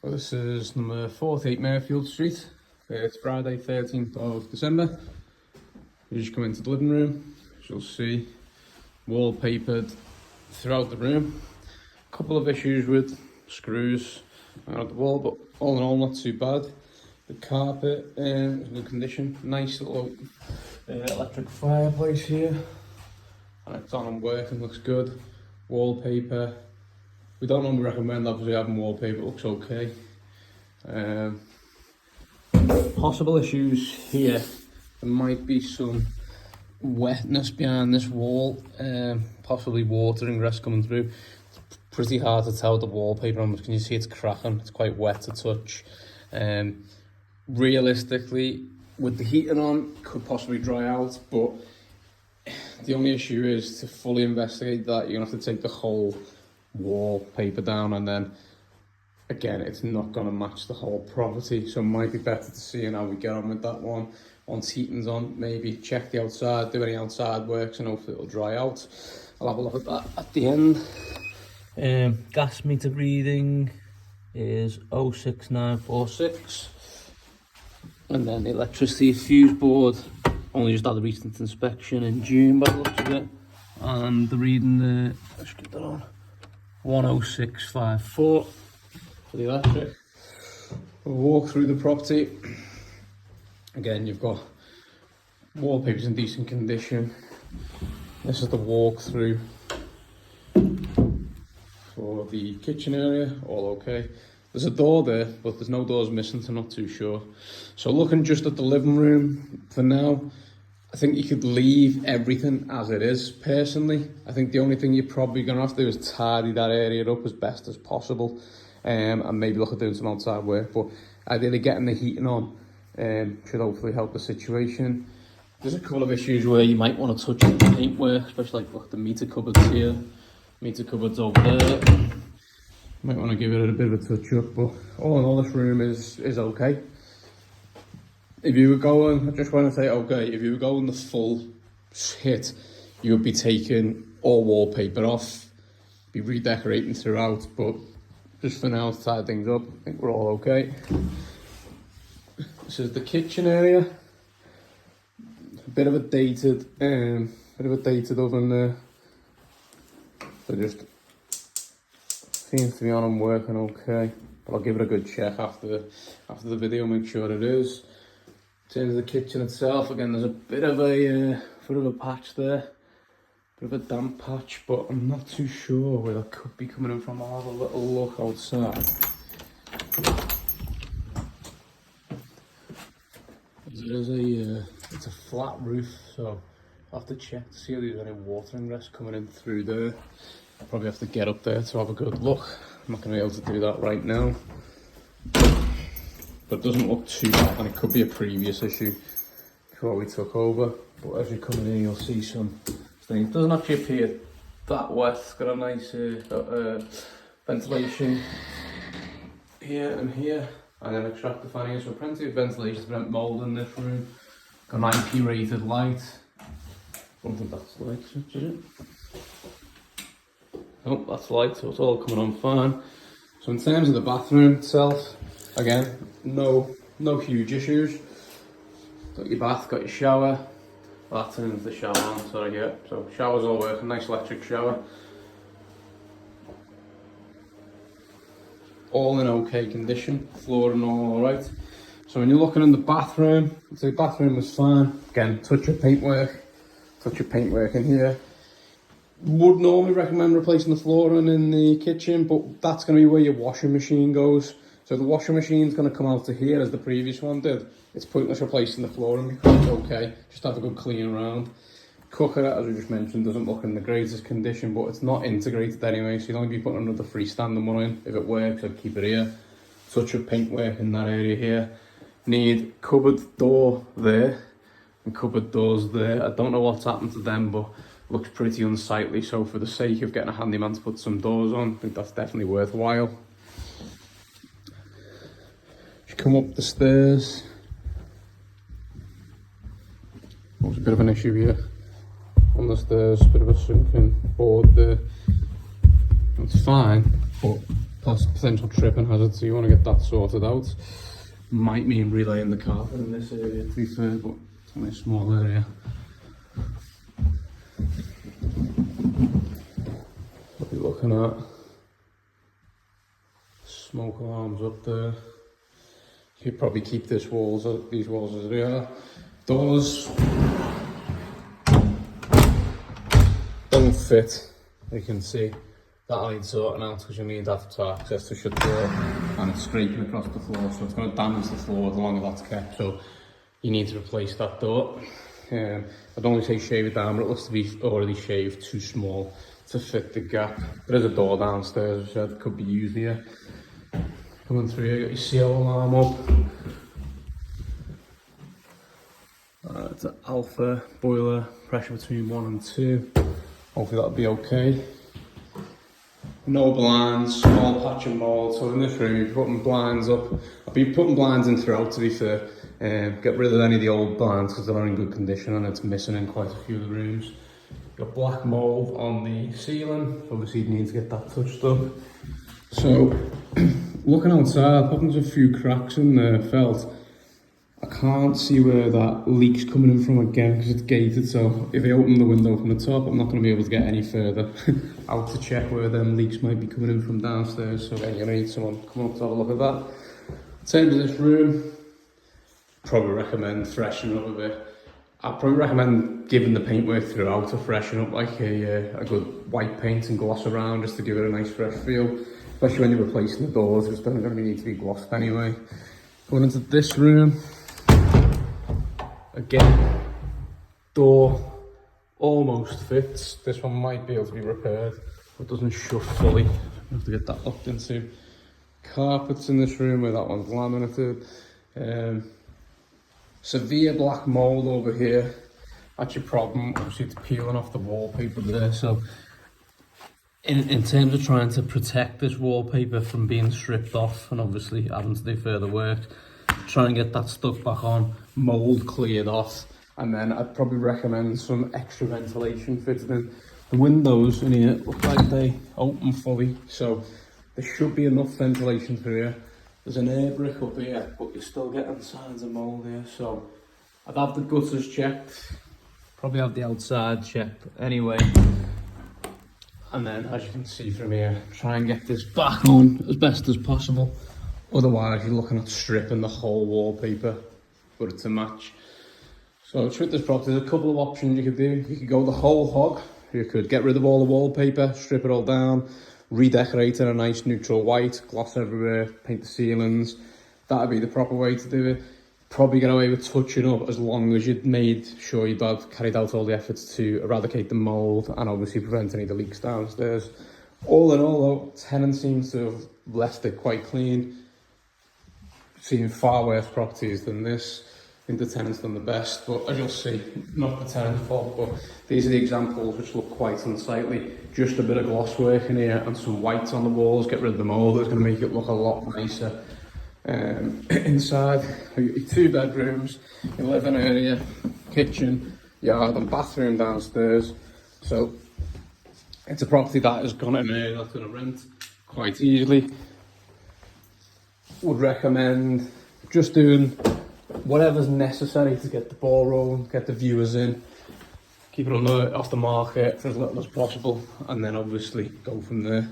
Well, this is number 48 Mirfield Street. It's Friday 13th of December. You just come into the living room, as you'll see wallpapered throughout the room. A couple of issues with screws around the wall, but all in all not too bad. The carpet is in good condition. Nice little electric fireplace here, and it's on and working, looks good. Wallpaper, we don't normally recommend obviously having wallpaper, it looks okay. Possible issues here, there might be some wetness behind this wall, possibly water ingress coming through. It's pretty hard to tell with the wallpaper on, but can you see it's cracking? It's quite wet to touch. Realistically, with the heating on, could possibly dry out, but the only issue is to fully investigate that, you're gonna have to take the whole wallpaper down, and then again it's not going to match the whole property, so it might be better to see how we get on with that one. Once heating's on, maybe check the outside, do any outside works, and hopefully it'll dry out. I'll have a look at that at the end. Gas meter reading is 06946, and then the electricity fuse board only just had a recent inspection in June by the looks of it, and the reading there, let's get that on, 10654 for the electric. We'll walk through the property. Again, you've got wallpapers in decent condition. This is the walkthrough for the kitchen area, all okay. There's a door there, but there's no doors missing, so I'm not too sure. So looking just at the living room for now, I think you could leave everything as it is, personally. I think the only thing you're probably going to have to do is tidy that area up as best as possible, and maybe look at doing some outside work, but ideally getting the heating on should hopefully help the situation. There's a couple of issues where you might want to touch the paintwork, especially like look, the meter cupboards here, meter cupboards over there. Might want to give it a bit of a touch up, but all in all this room is okay. If you were going, I just want to say, okay, if you were going the full hit, you would be taking all wallpaper off, be redecorating throughout, but just for now, to tie things up, I think we're all okay. This is the kitchen area. A bit of a dated oven there. So just seems to be on and working okay, but I'll give it a good check after the video, make sure it is. In terms of the kitchen itself, again, there's a bit of a patch there, bit of a damp patch, but I'm not too sure where that could be coming in from. I'll have a little look outside. It's a flat roof, so I'll have to check to see if there's any water ingress coming in through there. I'll probably have to get up there to have a good look. I'm not going to be able to do that right now. But it doesn't look too bad, and it could be a previous issue before we took over. But as you come in here, you'll see some things. It doesn't actually appear that wet. It's got a nice ventilation here and here, and then extractor fan here, so plenty of ventilation to prevent mould in this room. Got an IP rated light. Don't think that's the light switch, is it? Oh, that's light, so it's all coming on fine. So in terms of the bathroom itself, again, no huge issues. Got your bath, got your shower. Well, that turns the shower on, sorry, yeah. So shower's all working, nice electric shower. All in okay condition, flooring all alright. So when you're looking in the bathroom, the bathroom was fine. Again, touch of paintwork in here. Would normally recommend replacing the flooring in the kitchen, but that's going to be where your washing machine goes. So the washing machine's going to come out to here as the previous one did. It's pointless replacing the flooring because it's okay. Just have a good clean around. Cooker, as we just mentioned, doesn't look in the greatest condition, but it's not integrated anyway, so you'll only be putting another freestanding one in. If it works, I'd keep it here. Touch of paintwork in that area here. Need cupboard door there and cupboard doors there. I don't know what's happened to them, but looks pretty unsightly, so for the sake of getting a handyman to put some doors on, I think that's definitely worthwhile. You come up the stairs. There's a bit of an issue here on the stairs, bit of a sinking board there. It's fine, but plus potential tripping hazard, so you want to get that sorted out. Might mean relaying the carpet in this area, to be fair, but it's only a small area. What are you looking at? Smoke alarms up there. You could probably keep these walls as they are. Doors don't fit, you can see. That needs sorting out because you need that to access to shut the door, and it's scraping across the floor, so it's going to damage the floor the longer that's kept, so you need to replace that door. I'd only say shave it down, but it looks to be already shaved too small to fit the gap. There is a door downstairs which I could be used here. Coming through here, got your seal alarm up. It's an alpha boiler, pressure between 1 and 2. Hopefully that'll be okay. No blinds, small patch of mould. So in this room, you're putting blinds up. I've been putting blinds in throughout, to be fair. Get rid of any of the old blinds because they're not in good condition and it's missing in quite a few of the rooms. Got black mould on the ceiling. Obviously, you need to get that touched up. So, looking outside, I think there's a few cracks in the felt. I can't see where that leak's coming in from again because it's gated, so if I open the window from the top, I'm not going to be able to get any further out to check where them leaks might be coming in from downstairs, so again, you're going to need someone to come up to have a look at that. In terms of this room, probably recommend freshening up a bit. I'd probably recommend giving the paintwork throughout to freshen up, like a good white paint and gloss around just to give it a nice fresh feel, especially when you're replacing the doors, which don't going to need to be glossed anyway. Going into this room, again, door almost fits. This one might be able to be repaired, but doesn't shut fully. I have to get that locked into. Carpets in this room where that one's laminated. Severe black mould over here. That's your problem. Obviously, it's peeling off the wallpaper there. So, in terms of trying to protect this wallpaper from being stripped off and obviously having to do further work, try and get that stuck back on, mould cleared off, and then I'd probably recommend some extra ventilation fitted in. The windows in here look like they open fully, so there should be enough ventilation through here. There's an air brick up here, but you're still getting signs of mould here, so I'd have the gutters checked, probably have the outside checked anyway. And then, as you can see from here, try and get this back on as best as possible. Otherwise, you're looking at stripping the whole wallpaper for it to match. So, with this property, there's a couple of options you could do. You could go the whole hog. You could get rid of all the wallpaper, strip it all down, redecorate in a nice neutral white, gloss everywhere, paint the ceilings. That'd be the proper way to do it. Probably get away with touching up as long as you'd made sure you'd carried out all the efforts to eradicate the mould and obviously prevent any of the leaks downstairs. All in all though, tenant seems to have left it quite clean. Seen far worse properties than this. I think the tenant's done the best, but as you'll see, not the tenant's fault, but these are the examples which look quite unsightly. Just a bit of gloss work in here and some whites on the walls, get rid of the mould, it's going to make it look a lot nicer. Inside, your 2 bedrooms, your living area, kitchen, yard and bathroom downstairs. So it's a property that is going to emerge, that's going to rent quite easily. Would recommend just doing whatever's necessary to get the ball rolling, get the viewers in, keep it off the market for as little as possible, and then obviously go from there.